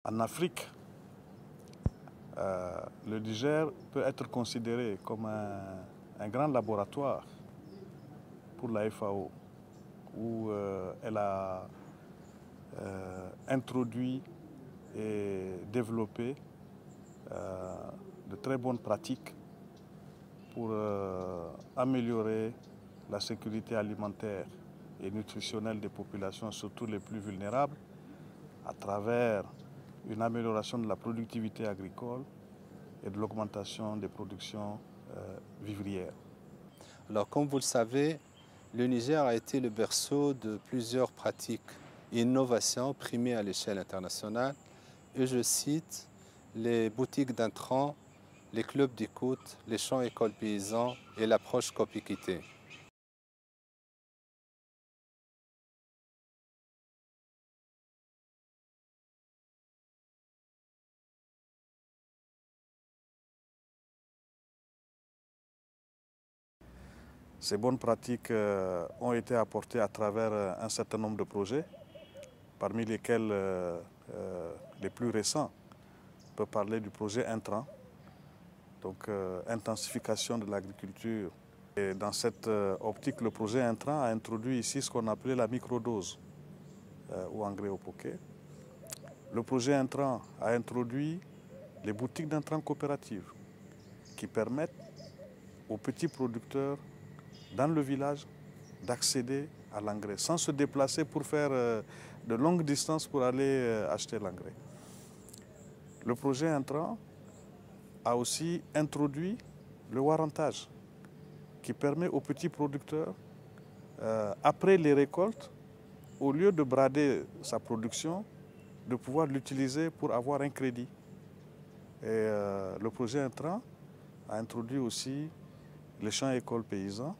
En Afrique, le Niger peut être considéré comme un grand laboratoire pour la FAO, où elle a introduit et développé de très bonnes pratiques pour améliorer la sécurité alimentaire et nutritionnelle des populations, surtout les plus vulnérables, à travers une amélioration de la productivité agricole et de l'augmentation des productions vivrières. Alors, comme vous le savez, le Niger a été le berceau de plusieurs pratiques et innovations primées à l'échelle internationale. Et je cite les boutiques d'intrants, les clubs d'écoute, les champs écoles paysans et l'approche copiquité. Ces bonnes pratiques ont été apportées à travers un certain nombre de projets, parmi lesquels les plus récents. On peut parler du projet Intrant, donc intensification de l'agriculture. Et dans cette optique, le projet Intrant a introduit ici ce qu'on appelait la microdose ou engrais au poquet. Le projet Intrant a introduit les boutiques d'intrants coopératives qui permettent aux petits producteurs dans le village d'accéder à l'engrais sans se déplacer pour faire de longues distances pour aller acheter l'engrais. Le projet Intrant a aussi introduit le warrantage qui permet aux petits producteurs, après les récoltes, au lieu de brader sa production, de pouvoir l'utiliser pour avoir un crédit. Et le projet Intrant a introduit aussi les champs écoles paysans.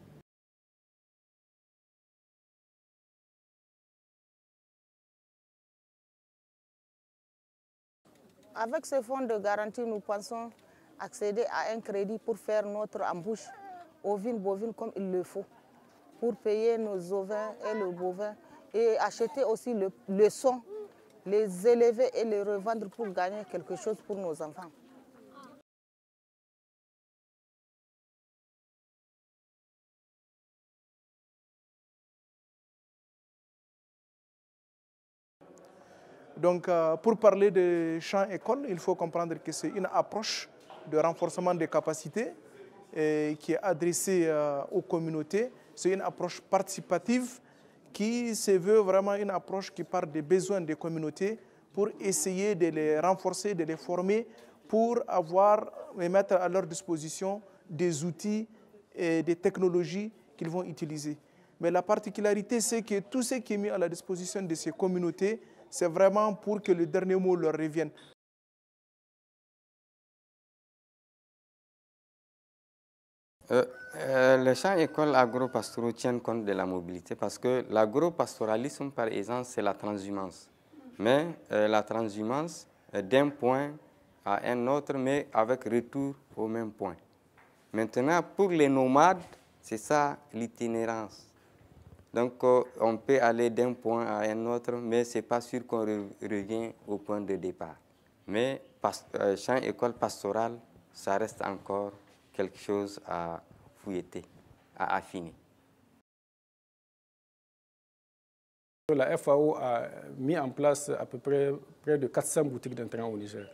Avec ce fonds de garantie, nous pensons accéder à un crédit pour faire notre embauche ovine, bovine comme il le faut, pour payer nos ovins et le bovin et acheter aussi le son, les élever et les revendre pour gagner quelque chose pour nos enfants. Donc, pour parler de champ école, il faut comprendre que c'est une approche de renforcement des capacités qui est adressée aux communautés. C'est une approche participative qui se veut vraiment une approche qui part des besoins des communautés pour essayer de les renforcer, de les former pour avoir et mettre à leur disposition des outils et des technologies qu'ils vont utiliser. Mais la particularité, c'est que tout ce qui est mis à la disposition de ces communautés, c'est vraiment pour que le dernier mot leur revienne. Les champs écoles agro-pastoraux tiennent compte de la mobilité parce que l'agro-pastoralisme, par exemple, c'est la transhumance. Mais la transhumance d'un point à un autre, mais avec retour au même point. Maintenant, pour les nomades, c'est ça l'itinérance. Donc, on peut aller d'un point à un autre, mais ce n'est pas sûr qu'on revient au point de départ. Mais champ école pastorale, ça reste encore quelque chose à fouilleter, à affiner. La FAO a mis en place à peu près de 400 boutiques d'intrants au Niger.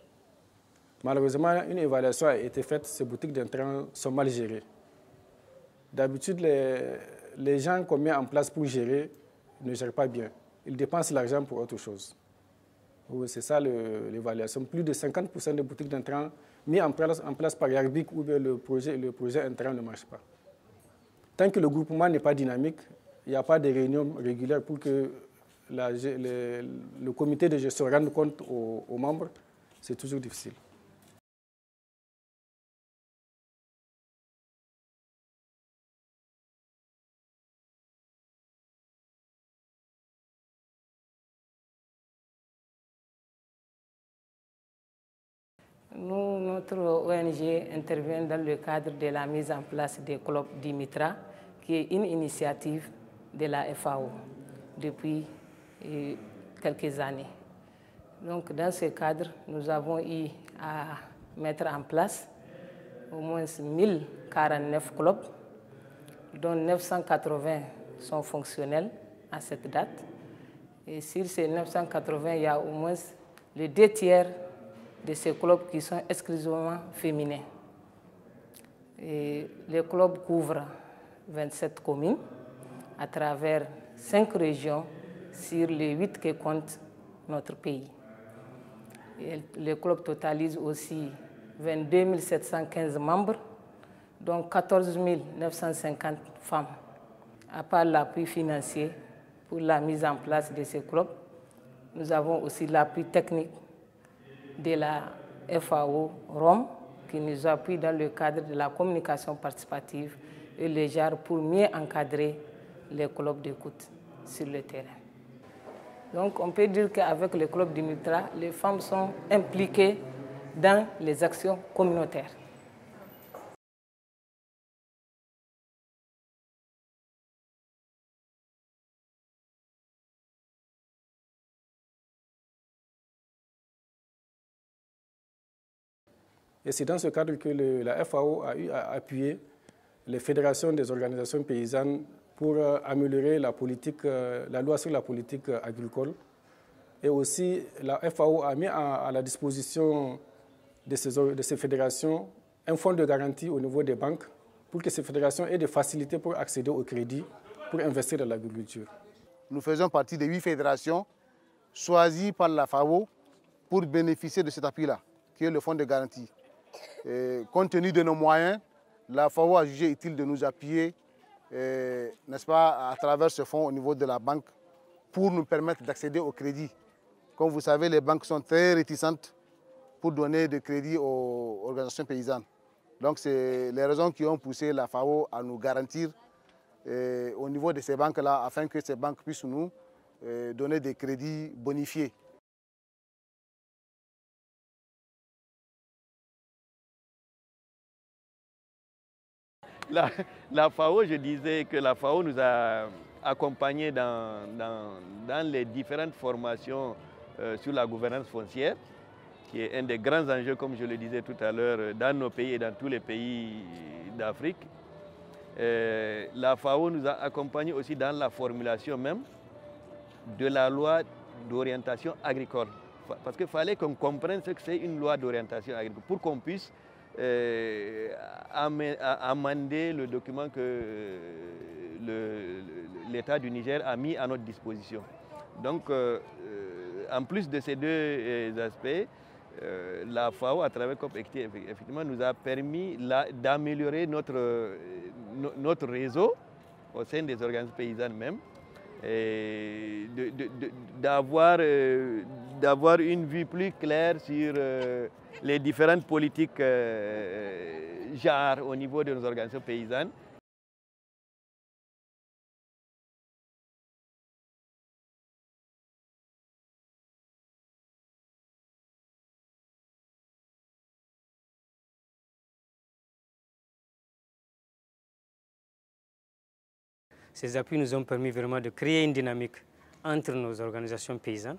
Malheureusement, une évaluation a été faite, ces boutiques d'intrants sont mal gérées. D'habitude, les gens qu'on met en place pour gérer ne gèrent pas bien. Ils dépensent l'argent pour autre chose. Oui, c'est ça l'évaluation. Plus de 50% des boutiques d'intrants mis en place par Yarbic ou bien le projet intrant ne marche pas. Tant que le groupement n'est pas dynamique, il n'y a pas de réunion régulière pour que le comité de gestion rende compte aux membres, c'est toujours difficile. Nous, notre ONG intervient dans le cadre de la mise en place des clubs Dimitra, qui est une initiative de la FAO depuis quelques années. Donc, dans ce cadre, nous avons eu à mettre en place au moins 1049 clubs, dont 980 sont fonctionnels à cette date. Et sur ces 980, il y a au moins les 2 tiers de ces clubs qui sont exclusivement féminins. Et les clubs couvrent 27 communes à travers 5 régions sur les 8 que compte notre pays. Et les clubs totalisent aussi 22 715 membres, dont 14 950 femmes. À part l'appui financier pour la mise en place de ces clubs, nous avons aussi l'appui technique de la FAO Rome qui nous appuie dans le cadre de la communication participative et les genres pour mieux encadrer les clubs d'écoute sur le terrain. Donc on peut dire qu'avec le club du Mitra, les femmes sont impliquées dans les actions communautaires. Et c'est dans ce cadre que la FAO a eu à appuyer les fédérations des organisations paysannes pour améliorer la loi sur la politique agricole. Et aussi, la FAO a mis à la disposition de ces fédérations un fonds de garantie au niveau des banques pour que ces fédérations aient des facilités pour accéder au crédit pour investir dans l'agriculture. Nous faisons partie des 8 fédérations choisies par la FAO pour bénéficier de cet appui-là, qui est le fonds de garantie. Et compte tenu de nos moyens, la FAO a jugé utile de nous appuyer, n'est-ce pas, à travers ce fonds au niveau de la banque pour nous permettre d'accéder au crédit. Comme vous savez, les banques sont très réticentes pour donner de crédit aux organisations paysannes. Donc c'est les raisons qui ont poussé la FAO à nous garantir au niveau de ces banques-là, afin que ces banques puissent nous donner des crédits bonifiés. La FAO, je disais que la FAO nous a accompagnés dans les différentes formations sur la gouvernance foncière, qui est un des grands enjeux, comme je le disais tout à l'heure, dans nos pays et dans tous les pays d'Afrique. La FAO nous a accompagnés aussi dans la formulation même de la loi d'orientation agricole. Parce qu'il fallait qu'on comprenne ce que c'est une loi d'orientation agricole, pour qu'on puisse amender le document que l'État du Niger a mis à notre disposition. Donc, en plus de ces 2 aspects, la FAO, à travers COP-ECTI, effectivement, nous a permis d'améliorer notre réseau au sein des organisations paysannes même, et d'avoir une vue plus claire sur les différentes politiques genre au niveau de nos organisations paysannes. Ces appuis nous ont permis vraiment de créer une dynamique entre nos organisations paysannes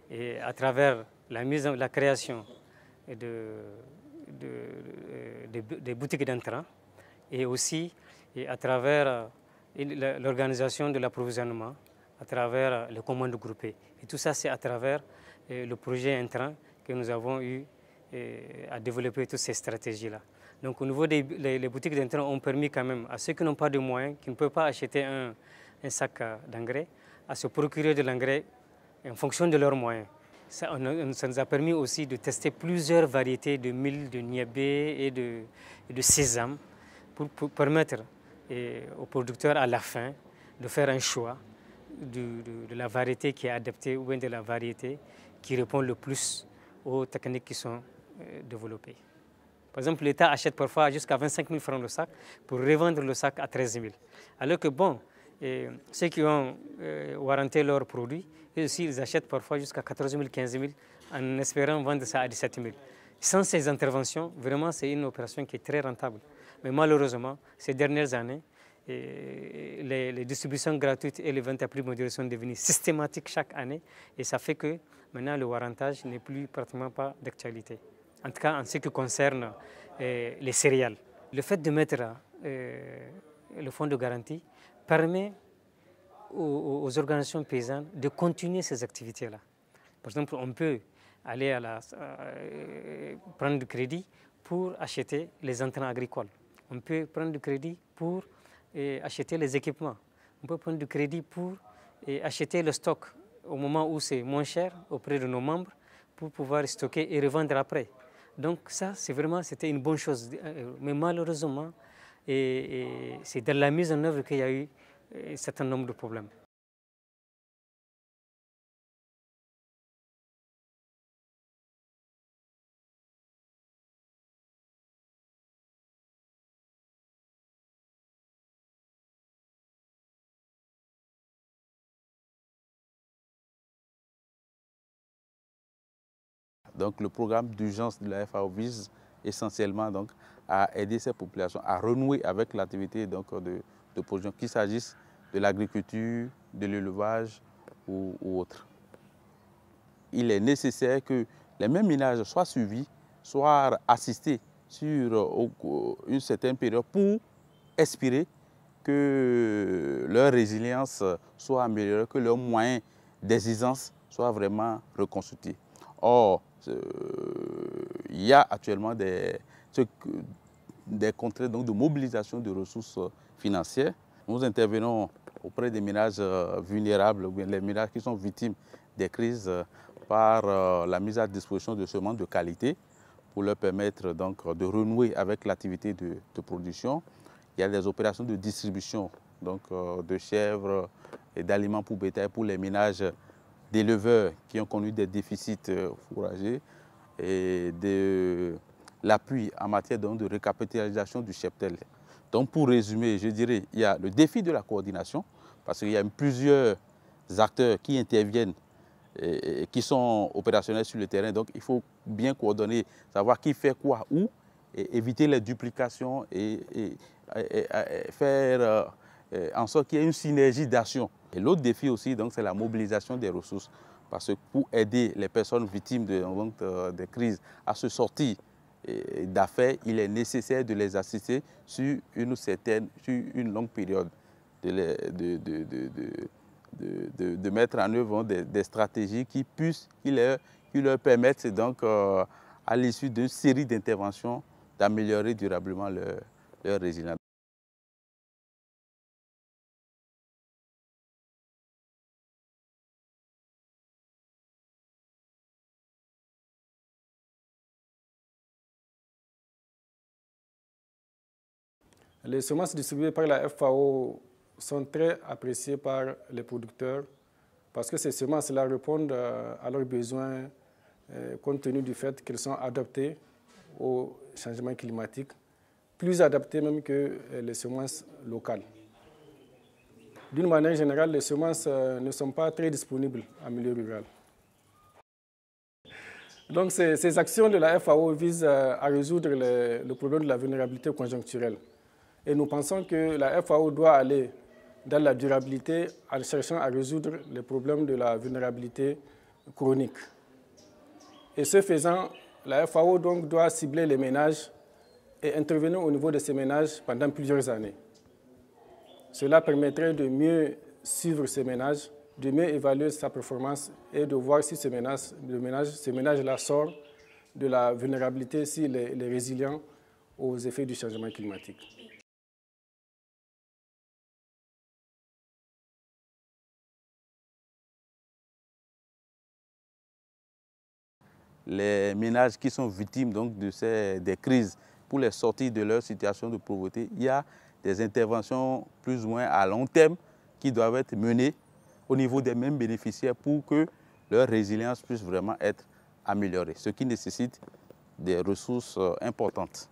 et à travers la création des boutiques d'intrants et aussi à travers l'organisation de l'approvisionnement, à travers les commandes groupées. Et tout ça, c'est à travers le projet intrant que nous avons eu à développer toutes ces stratégies-là. Donc au niveau des boutiques d'intrants ont permis quand même à ceux qui n'ont pas de moyens, qui ne peuvent pas acheter un sac d'engrais, à se procurer de l'engrais en fonction de leurs moyens. Ça nous a permis aussi de tester plusieurs variétés de mil, de niébé et de sésame pour permettre aux producteurs à la fin de faire un choix de la variété qui est adaptée ou bien de la variété qui répond le plus aux techniques qui sont développées. Par exemple, l'État achète parfois jusqu'à 25 000 francs le sac pour revendre le sac à 13 000. Alors que bon, ceux qui ont warranté leurs produits, eux aussi, ils achètent parfois jusqu'à 14 000, 15 000 en espérant vendre ça à 17 000. Sans ces interventions, vraiment, c'est une opération qui est très rentable. Mais malheureusement, ces dernières années, les distributions gratuites et les ventes à prix modérés sont devenues systématiques chaque année. Et ça fait que maintenant le warrantage n'est plus pratiquement pas d'actualité. En tout cas, en ce qui concerne les céréales. Le fait de mettre le fonds de garantie permet aux organisations paysannes de continuer ces activités-là. Par exemple, on peut aller prendre du crédit pour acheter les intrants agricoles. On peut prendre du crédit pour acheter les équipements. On peut prendre du crédit pour acheter le stock au moment où c'est moins cher auprès de nos membres pour pouvoir stocker et revendre après. Donc ça, c'était une bonne chose. Mais malheureusement, c'est dans la mise en œuvre qu'il y a eu un certain nombre de problèmes. Donc le programme d'urgence de la FAO vise essentiellement donc, à aider ces populations à renouer avec l'activité de production, qu'il s'agisse de l'agriculture, de l'élevage ou autre. Il est nécessaire que les mêmes ménages soient suivis, soient assistés sur une certaine période pour espérer que leur résilience soit améliorée, que leurs moyens d'existence soient vraiment reconstitués. Or, il y a actuellement des contraintes de mobilisation de ressources financières. Nous intervenons auprès des ménages vulnérables, ou bien les ménages qui sont victimes des crises par la mise à disposition de semences de qualité pour leur permettre donc, de renouer avec l'activité de production. Il y a des opérations de distribution donc, de chèvres et d'aliments pour bétail pour les ménages d'éleveurs qui ont connu des déficits fourragers et de l'appui en matière de récapitalisation du cheptel. Donc pour résumer, je dirais, il y a le défi de la coordination parce qu'il y a plusieurs acteurs qui interviennent et qui sont opérationnels sur le terrain. Donc il faut bien coordonner, savoir qui fait quoi où, et éviter les duplications et faire en sorte qu'il y ait une synergie d'action. Et l'autre défi aussi, c'est la mobilisation des ressources. Parce que pour aider les personnes victimes de crises à se sortir d'affaires, il est nécessaire de les assister sur une longue période, de mettre en œuvre des stratégies qui leur permettent donc, à l'issue d'une série d'interventions, d'améliorer durablement leur résilience. Les semences distribuées par la FAO sont très appréciées par les producteurs parce que ces semences-là répondent à leurs besoins compte tenu du fait qu'elles sont adaptées au changement climatique, plus adaptées même que les semences locales. D'une manière générale, les semences ne sont pas très disponibles en milieu rural. Donc ces actions de la FAO visent à résoudre le problème de la vulnérabilité conjoncturelle. Et nous pensons que la FAO doit aller dans la durabilité en cherchant à résoudre les problèmes de la vulnérabilité chronique. Et ce faisant, la FAO donc doit cibler les ménages et intervenir au niveau de ces ménages pendant plusieurs années. Cela permettrait de mieux suivre ces ménages, de mieux évaluer sa performance et de voir si ce ménage-là sort de la vulnérabilité, s'il est résilient aux effets du changement climatique. Les ménages qui sont victimes donc, des crises pour les sortir de leur situation de pauvreté, il y a des interventions plus ou moins à long terme qui doivent être menées au niveau des mêmes bénéficiaires pour que leur résilience puisse vraiment être améliorée, ce qui nécessite des ressources importantes.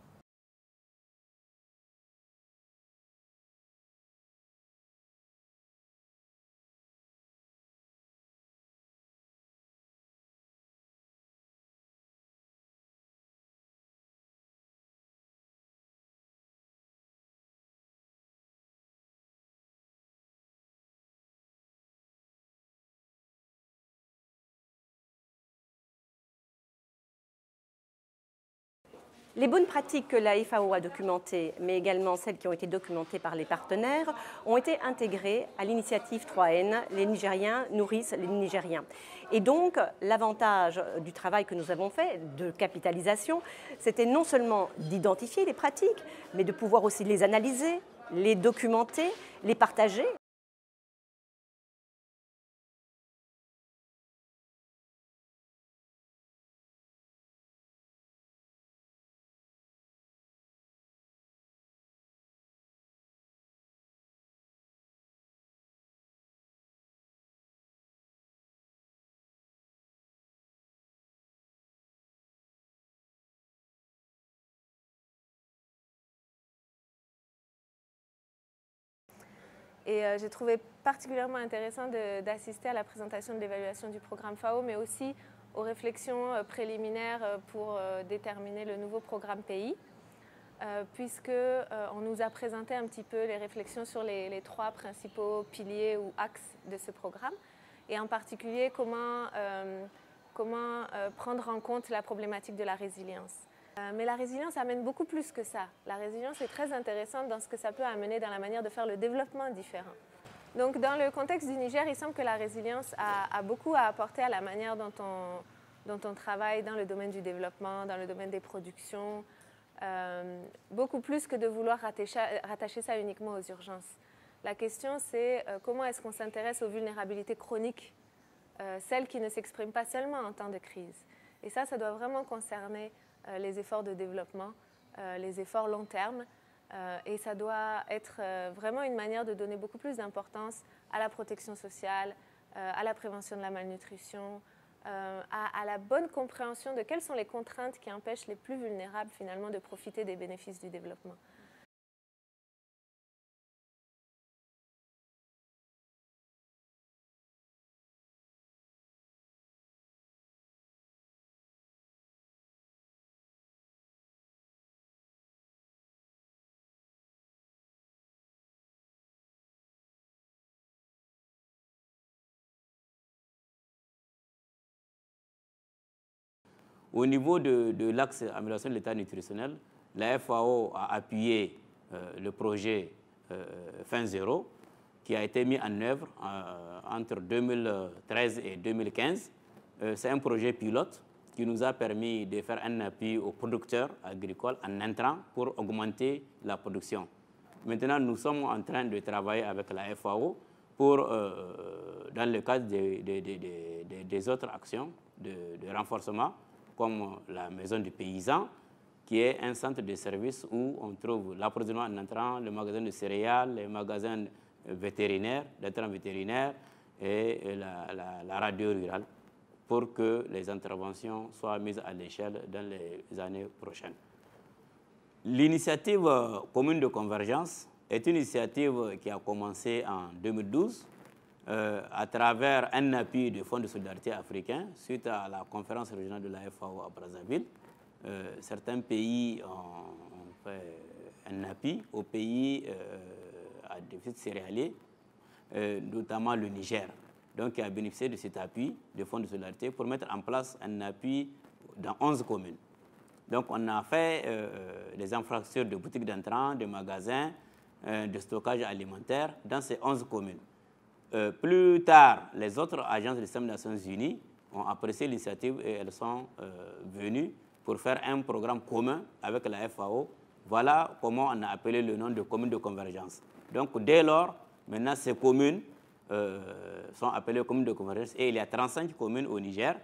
Les bonnes pratiques que la FAO a documentées, mais également celles qui ont été documentées par les partenaires, ont été intégrées à l'initiative 3N, les Nigériens nourrissent les Nigériens. Et donc, l'avantage du travail que nous avons fait, de capitalisation, c'était non seulement d'identifier les pratiques, mais de pouvoir aussi les analyser, les documenter, les partager. Et j'ai trouvé particulièrement intéressant d'assister à la présentation de l'évaluation du programme FAO, mais aussi aux réflexions préliminaires pour déterminer le nouveau programme pays, puisqu'on nous a présenté un petit peu les réflexions sur les 3 principaux piliers ou axes de ce programme, et en particulier comment prendre en compte la problématique de la résilience. Mais la résilience amène beaucoup plus que ça. La résilience est très intéressante dans ce que ça peut amener dans la manière de faire le développement différent. Donc dans le contexte du Niger, il semble que la résilience a beaucoup à apporter à la manière dont on travaille dans le domaine du développement, dans le domaine des productions, beaucoup plus que de vouloir rattacher ça uniquement aux urgences. La question c'est comment est-ce qu'on s'intéresse aux vulnérabilités chroniques, celles qui ne s'expriment pas seulement en temps de crise. Et ça doit vraiment concerner les efforts de développement, les efforts long terme, et ça doit être vraiment une manière de donner beaucoup plus d'importance à la protection sociale, à la prévention de la malnutrition, à la bonne compréhension de quelles sont les contraintes qui empêchent les plus vulnérables finalement de profiter des bénéfices du développement. Au niveau de l'axe amélioration de l'état nutritionnel, la FAO a appuyé le projet Faim Zéro qui a été mis en œuvre entre 2013 et 2015. C'est un projet pilote qui nous a permis de faire un appui aux producteurs agricoles en intrants pour augmenter la production. Maintenant, nous sommes en train de travailler avec la FAO pour, dans le cadre des autres actions de renforcement, comme la maison du paysan, qui est un centre de service où on trouve l'approvisionnement en entrant, le magasin de céréales, les magasins vétérinaires, d'intrants vétérinaires et la radio rurale, pour que les interventions soient mises à l'échelle dans les années prochaines. L'initiative commune de convergence est une initiative qui a commencé en 2012 à travers un appui du Fonds de solidarité africain suite à la conférence régionale de la FAO à Brazzaville. Certains pays ont fait un appui aux pays à déficit céréalier, notamment le Niger, donc qui a bénéficié de cet appui du Fonds de solidarité pour mettre en place un appui dans 11 communes. Donc on a fait des infrastructures de boutiques d'entrants, de magasins, de stockage alimentaire dans ces 11 communes. Plus tard, les autres agences du système des Nations Unies ont apprécié l'initiative et elles sont venues pour faire un programme commun avec la FAO. Voilà comment on a appelé le nom de communes de convergence. Donc dès lors, maintenant ces communes sont appelées communes de convergence et il y a 35 communes au Niger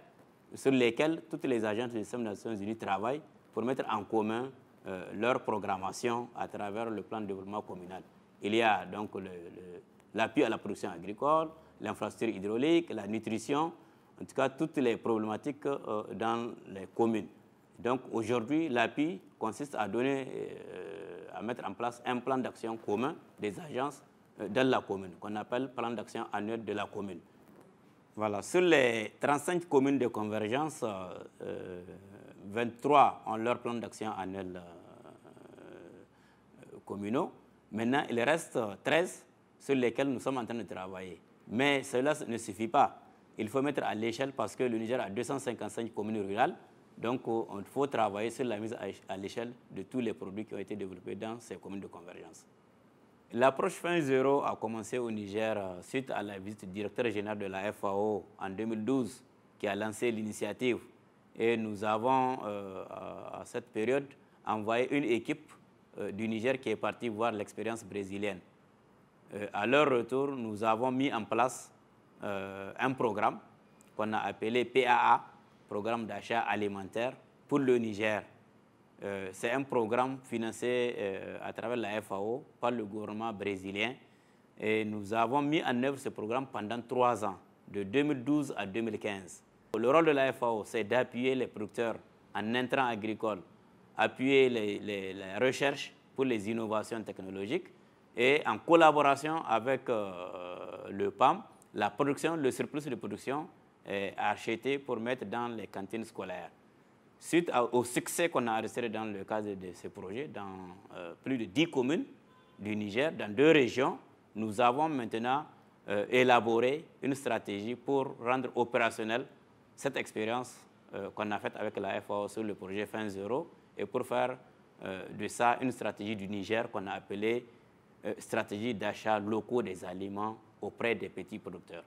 sur lesquelles toutes les agences du système des Nations Unies travaillent pour mettre en commun leur programmation à travers le plan de développement communal. Il y a donc l'appui à la production agricole, l'infrastructure hydraulique, la nutrition, en tout cas toutes les problématiques dans les communes. Donc aujourd'hui, l'appui consiste à mettre en place un plan d'action commun des agences dans la commune, qu'on appelle plan d'action annuel de la commune. Voilà, sur les 35 communes de convergence, 23 ont leur plan d'action annuel communaux. Maintenant, il reste 13 sur lesquels nous sommes en train de travailler. Mais cela ne suffit pas. Il faut mettre à l'échelle parce que le Niger a 255 communes rurales Donc, il faut travailler sur la mise à l'échelle de tous les produits qui ont été développés dans ces communes de convergence. L'approche fin zéro a commencé au Niger suite à la visite du directeur général de la FAO en 2012 qui a lancé l'initiative. Et nous avons, à cette période, envoyé une équipe du Niger qui est partie voir l'expérience brésilienne. À leur retour, nous avons mis en place un programme qu'on a appelé PAA, Programme d'achat alimentaire pour le Niger. C'est un programme financé à travers la FAO par le gouvernement brésilien. Et nous avons mis en œuvre ce programme pendant 3 ans, de 2012 à 2015. Le rôle de la FAO, c'est d'appuyer les producteurs en intrants agricoles, appuyer les recherches pour les innovations technologiques et en collaboration avec le PAM, la production, le surplus de production est acheté pour mettre dans les cantines scolaires. Suite au succès qu'on a enregistré dans le cadre de ce projet, dans plus de 10 communes du Niger, dans 2 régions, nous avons maintenant élaboré une stratégie pour rendre opérationnelle cette expérience qu'on a faite avec la FAO sur le projet Fin Zéro et pour faire de ça une stratégie du Niger qu'on a appelée stratégie d'achat locaux des aliments auprès des petits producteurs.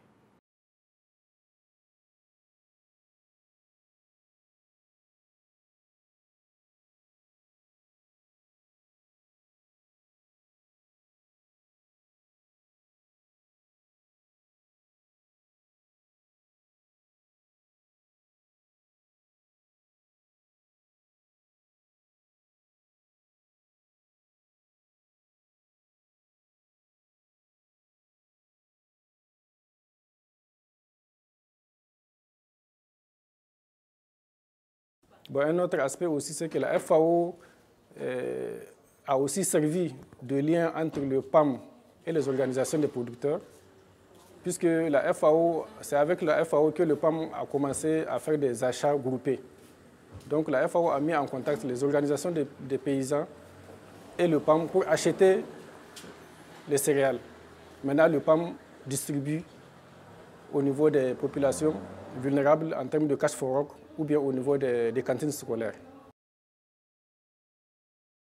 Bon, un autre aspect aussi, c'est que la FAO a aussi servi de lien entre le PAM et les organisations des producteurs, puisque la FAO, c'est avec la FAO que le PAM a commencé à faire des achats groupés. Donc la FAO a mis en contact les organisations des paysans et le PAM pour acheter les céréales. Maintenant, le PAM distribue au niveau des populations vulnérables en termes de cash for work ou bien au niveau des cantines scolaires.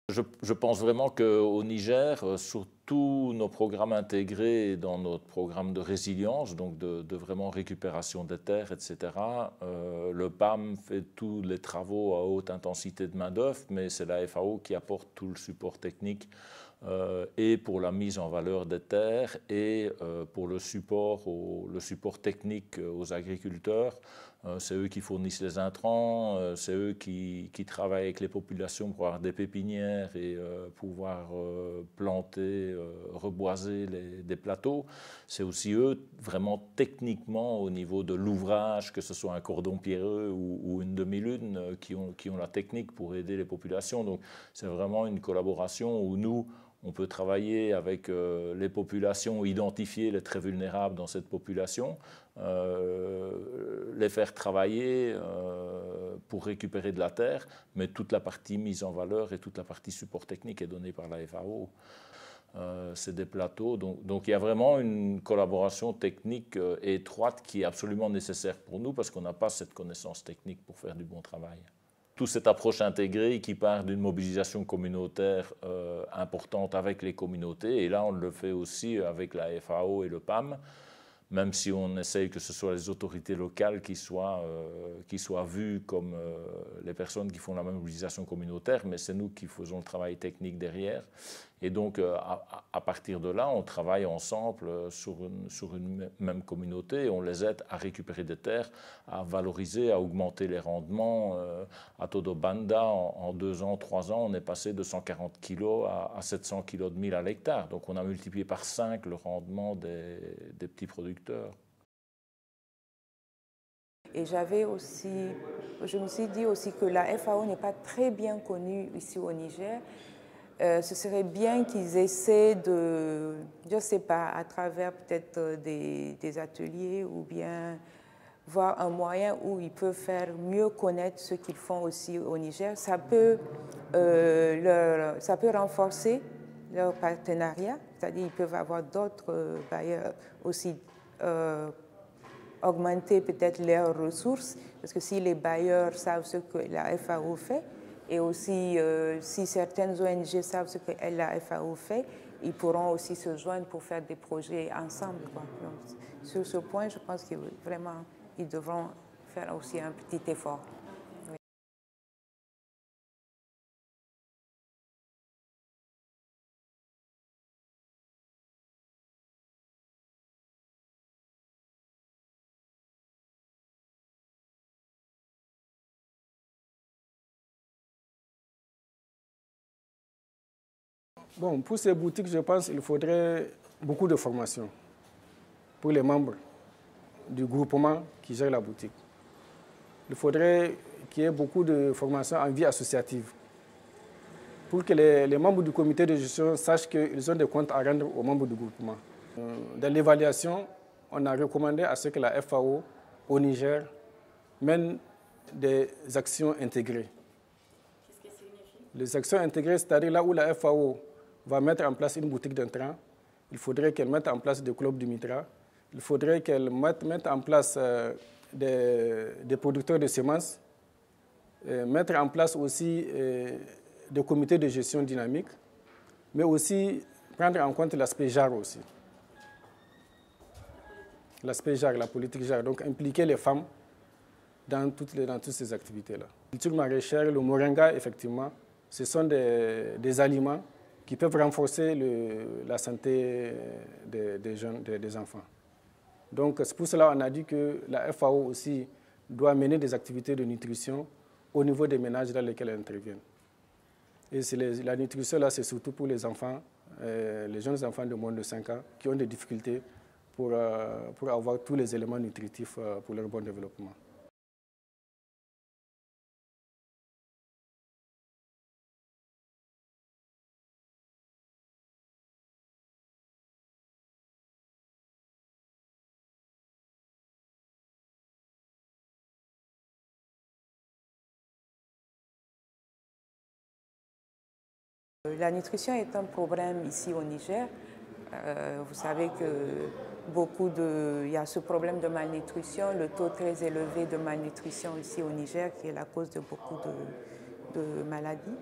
Je pense vraiment qu'au Niger, sur tous nos programmes intégrés dans notre programme de résilience, donc de vraiment récupération des terres, etc., le PAM fait tous les travaux à haute intensité de main-d'œuvre, mais c'est la FAO qui apporte tout le support technique et pour la mise en valeur des terres et pour le support technique aux agriculteurs. C'est eux qui fournissent les intrants, c'est eux qui travaillent avec les populations pour avoir des pépinières et pouvoir planter, reboiser des plateaux. C'est aussi eux, vraiment techniquement, au niveau de l'ouvrage, que ce soit un cordon pierreux ou une demi-lune, qui ont la technique pour aider les populations. Donc c'est vraiment une collaboration où nous, on peut travailler avec les populations, identifier les très vulnérables dans cette population, les faire travailler pour récupérer de la terre, mais toute la partie mise en valeur et toute la partie support technique est donnée par la FAO. C'est des plateaux, donc il y a vraiment une collaboration technique étroite qui est absolument nécessaire pour nous parce qu'on n'a pas cette connaissance technique pour faire du bon travail. Toute cette approche intégrée qui part d'une mobilisation communautaire importante avec les communautés, et là on le fait aussi avec la FAO et le PAM, même si on essaye que ce soit les autorités locales qui soient vues comme les personnes qui font la mobilisation communautaire, mais c'est nous qui faisons le travail technique derrière. Et donc, à partir de là, on travaille ensemble sur une même communauté et on les aide à récupérer des terres, à valoriser, à augmenter les rendements. À Todobanda, en 2 ans, 3 ans, on est passé de 140 kg à 700 kg de mil à l'hectare. Donc, on a multiplié par 5 le rendement des petits producteurs. Et je me suis dit aussi que la FAO n'est pas très bien connue ici au Niger. Ce serait bien qu'ils essaient de, je ne sais pas, à travers peut-être des ateliers ou bien voir un moyen où ils peuvent faire mieux connaître ce qu'ils font aussi au Niger. Ça peut renforcer leur partenariat, c'est-à-dire qu'ils peuvent avoir d'autres bailleurs aussi augmenter peut-être leurs ressources, parce que si les bailleurs savent ce que la FAO fait, et aussi si certaines ONG savent ce que la FAO fait, ils pourront aussi se joindre pour faire des projets ensemble, quoi. Donc, sur ce point, je pense que vraiment, ils devront faire aussi un petit effort. Oui. Bon, pour ces boutiques, je pense qu'il faudrait beaucoup de formation pour les membres du groupement qui gère la boutique. Il faudrait qu'il y ait beaucoup de formation en vie associative pour que les membres du comité de gestion sachent qu'ils ont des comptes à rendre aux membres du groupement. Dans l'évaluation, on a recommandé à ce que la FAO au Niger mène des actions intégrées. Qu'est-ce que ça signifie? Les actions intégrées, c'est-à-dire là où la FAO va mettre en place une boutique d'intrants, il faudrait qu'elle mette en place des clubs du Mitra, il faudrait qu'elle mette en place des producteurs de semences, mettre en place aussi des comités de gestion dynamiques, mais aussi prendre en compte l'aspect JAR aussi. L'aspect JAR, la politique JAR, donc impliquer les femmes dans toutes ces activités-là. La culture maraîchère, le moringa, effectivement, ce sont des aliments qui peuvent renforcer la santé des jeunes, des enfants. Donc c'est pour cela qu'on a dit que la FAO aussi doit mener des activités de nutrition au niveau des ménages dans lesquels elle intervient. Et la nutrition, là, c'est surtout pour les enfants, les jeunes enfants de moins de 5 ans qui ont des difficultés pour avoir tous les éléments nutritifs pour leur bon développement. La nutrition est un problème ici au Niger. Vous savez que il y a ce problème de malnutrition, le taux très élevé de malnutrition ici au Niger qui est la cause de beaucoup de maladies.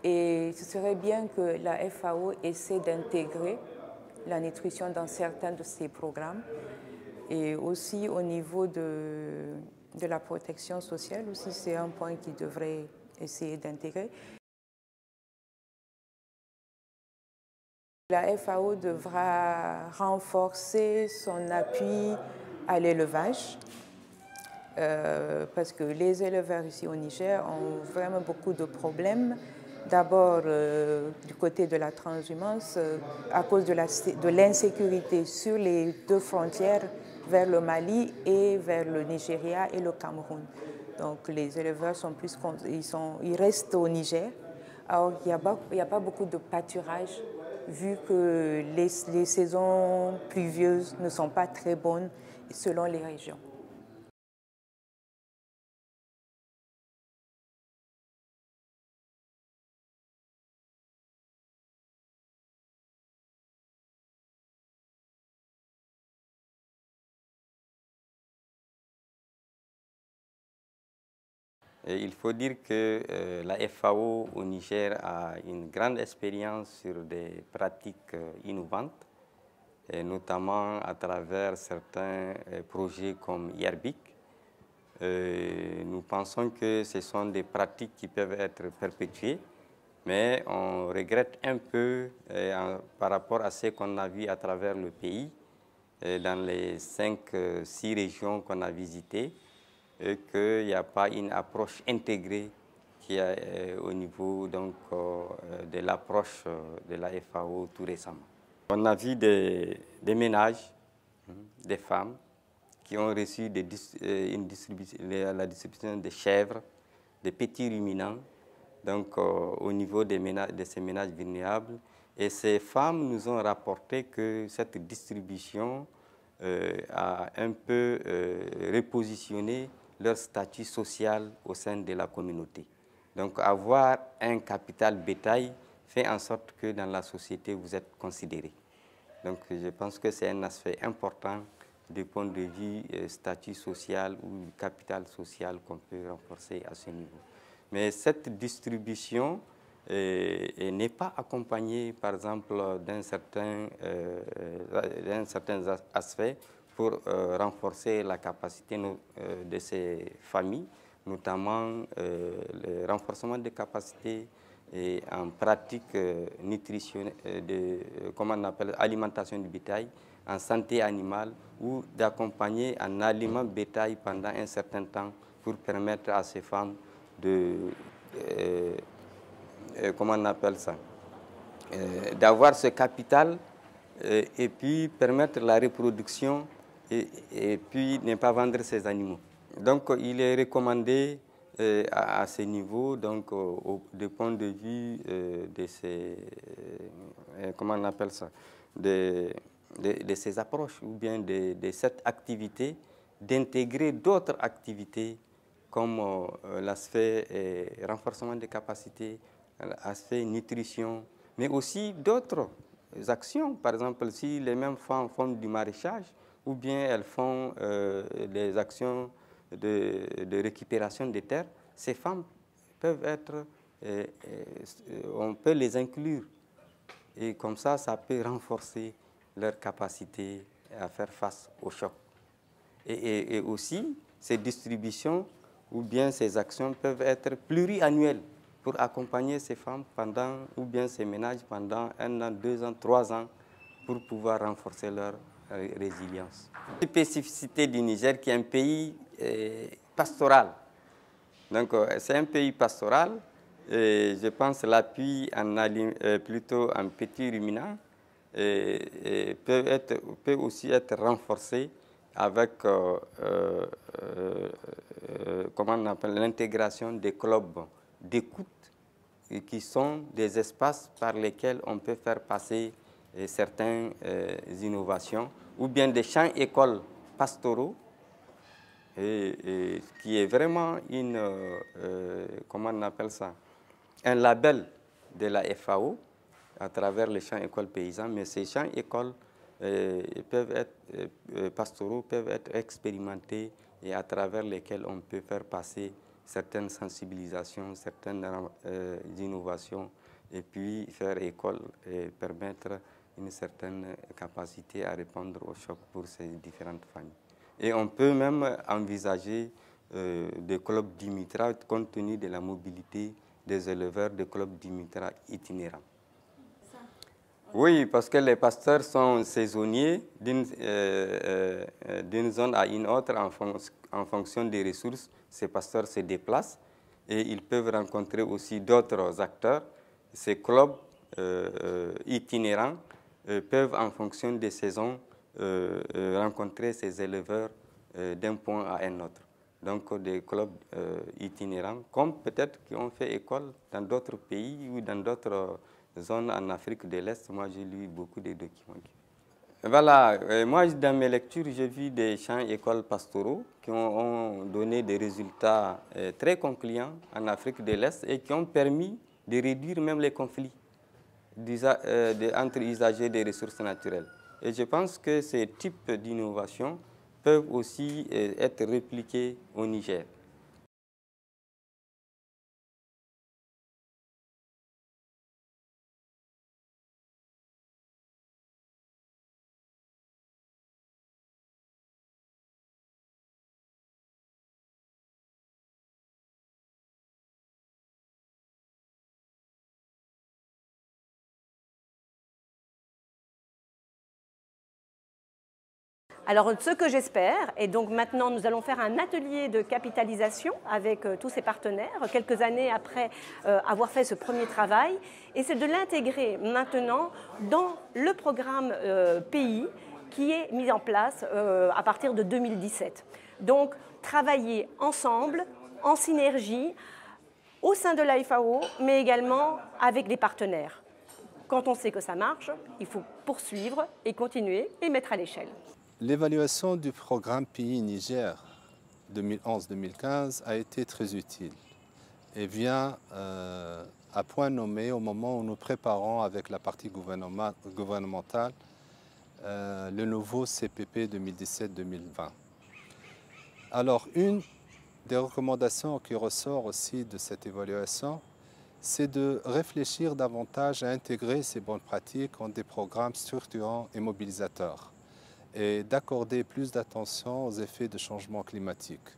Et ce serait bien que la FAO essaie d'intégrer la nutrition dans certains de ses programmes. Et aussi au niveau de la protection sociale, aussi c'est un point qu'il devrait essayer d'intégrer. La FAO devra renforcer son appui à l'élevage parce que les éleveurs ici au Niger ont vraiment beaucoup de problèmes. D'abord du côté de la transhumance à cause de l'insécurité sur les deux frontières vers le Mali et vers le Nigeria et le Cameroun. Donc les éleveurs sont ils restent au Niger. Alors il n'y a pas beaucoup de pâturage vu que les saisons pluvieuses ne sont pas très bonnes selon les régions. Et il faut dire que la FAO au Niger a une grande expérience sur des pratiques innovantes, et notamment à travers certains projets comme IRBIC. Nous pensons que ce sont des pratiques qui peuvent être perpétuées, mais on regrette un peu par rapport à ce qu'on a vu à travers le pays, dans les 5-6 régions qu'on a visitées, qu'il n'y a pas une approche intégrée qui est au niveau donc, de l'approche de la FAO tout récemment. On a vu des ménages, des femmes, qui ont reçu la distribution de chèvres, des petits ruminants, donc au niveau de ces ménages vulnérables. Et ces femmes nous ont rapporté que cette distribution a un peu repositionné leur statut social au sein de la communauté. Donc avoir un capital bétail fait en sorte que dans la société, vous êtes considéré. Donc je pense que c'est un aspect important du point de vue statut social ou capital social qu'on peut renforcer à ce niveau. Mais cette distribution n'est pas accompagnée, par exemple, d'un certain aspect pour renforcer la capacité de ces familles, notamment le renforcement des capacités en pratique nutritionnelle, comment on appelle, alimentation du bétail, en santé animale, ou d'accompagner en aliment bétail pendant un certain temps pour permettre à ces femmes de, comment on appelle ça, d'avoir ce capital et puis permettre la reproduction et puis ne pas vendre ces animaux. Donc il est recommandé à ce niveau, donc du point de vue de ces, comment on appelle ça, de ces approches ou bien de cette activité, d'intégrer d'autres activités comme l'aspect renforcement des capacités, l'aspect nutrition, mais aussi d'autres actions. Par exemple, si les mêmes femmes font du maraîchage ou bien elles font des actions de récupération des terres, ces femmes peuvent être, on peut les inclure. Et comme ça peut renforcer leur capacité à faire face au choc. Et aussi, ces distributions ou bien ces actions peuvent être pluriannuelles pour accompagner ces femmes pendant, ou bien ces ménages pendant 1 an, 2 ans, 3 ans, pour pouvoir renforcer leur résilience. La spécificité du Niger qui est un pays pastoral. Donc c'est un pays pastoral et je pense l'appui plutôt en petits ruminants peut aussi être renforcé avec comment on appelle, l'intégration des clubs d'écoute qui sont des espaces par lesquels on peut faire passer certaines innovations ou bien des champs-écoles pastoraux qui est vraiment comment on appelle ça, un label de la FAO à travers les champs-écoles paysans, mais ces champs-écoles pastoraux peuvent être expérimentés et à travers lesquels on peut faire passer certaines sensibilisations, certaines innovations et puis faire école et permettre une certaine capacité à répondre au choc pour ces différentes familles. Et on peut même envisager des clubs d'Imitra compte tenu de la mobilité des éleveurs de clubs d'Imitra itinérants. Oui, parce que les pasteurs sont saisonniers d'une zone à une autre en fonction des ressources. Ces pasteurs se déplacent et ils peuvent rencontrer aussi d'autres acteurs. Ces clubs itinérants peuvent, en fonction des saisons, rencontrer ces éleveurs d'un point à un autre. Donc des clubs itinérants, comme peut-être qui ont fait école dans d'autres pays ou dans d'autres zones en Afrique de l'Est. Moi, j'ai lu beaucoup de documents. Voilà, moi, dans mes lectures, j'ai vu des champs-écoles pastoraux qui ont donné des résultats très concluants en Afrique de l'Est et qui ont permis de réduire même les conflits entre usagers des ressources naturelles. Et je pense que ces types d'innovations peuvent aussi être répliqués au Niger. Alors, ce que j'espère, et donc maintenant nous allons faire un atelier de capitalisation avec tous ces partenaires, quelques années après avoir fait ce premier travail, et c'est de l'intégrer maintenant dans le programme pays qui est mis en place à partir de 2017. Donc, travailler ensemble, en synergie, au sein de la FAO, mais également avec les partenaires. Quand on sait que ça marche, il faut poursuivre et continuer et mettre à l'échelle. L'évaluation du programme Pays Niger 2011-2015 a été très utile et vient à point nommé au moment où nous préparons avec la partie gouvernementale le nouveau CPP 2017-2020. Alors, une des recommandations qui ressort aussi de cette évaluation, c'est de réfléchir davantage à intégrer ces bonnes pratiques en des programmes structurants et mobilisateurs et d'accorder plus d'attention aux effets de changement climatique.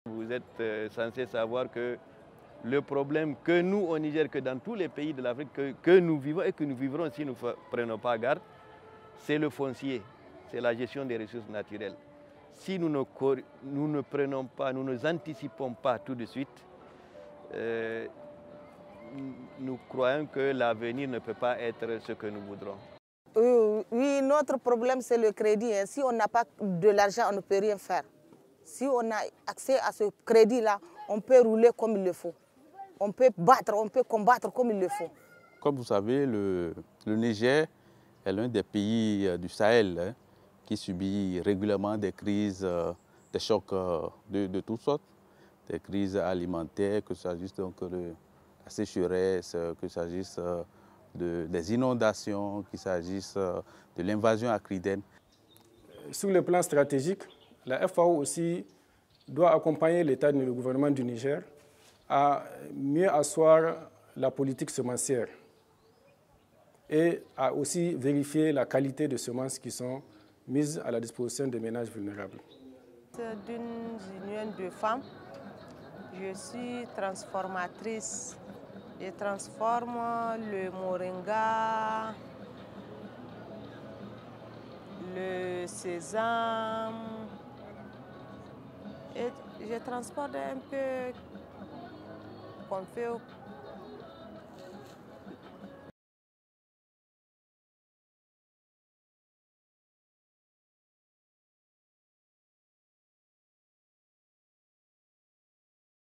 Vous êtes censé savoir que le problème que nous au Niger, que dans tous les pays de l'Afrique que nous vivons et que nous vivrons si nous ne prenons pas garde, c'est le foncier, c'est la gestion des ressources naturelles. Si nous ne prenons pas, nous ne anticipons pas tout de suite, nous croyons que l'avenir ne peut pas être ce que nous voudrons. Oui, notre problème c'est le crédit. Si on n'a pas de l'argent, on ne peut rien faire. Si on a accès à ce crédit-là, on peut rouler comme il le faut. On peut battre, on peut combattre comme il le faut. Comme vous savez, le Niger est l'un des pays du Sahel qui subit régulièrement des crises, des chocs de toutes sortes, des crises alimentaires, que ce s'agisse donc de la sécheresse, que ce s'agisse des inondations, qu'il s'agisse de l'invasion acridienne. Sur le plan stratégique, la FAO aussi doit accompagner l'État et le gouvernement du Niger à mieux asseoir la politique semencière et à aussi vérifier la qualité des semences qui sont mises à la disposition des ménages vulnérables. D'une union de femmes, je suis transformatrice. Je transforme le moringa, le sésame, et je transporte un peu qu'on fait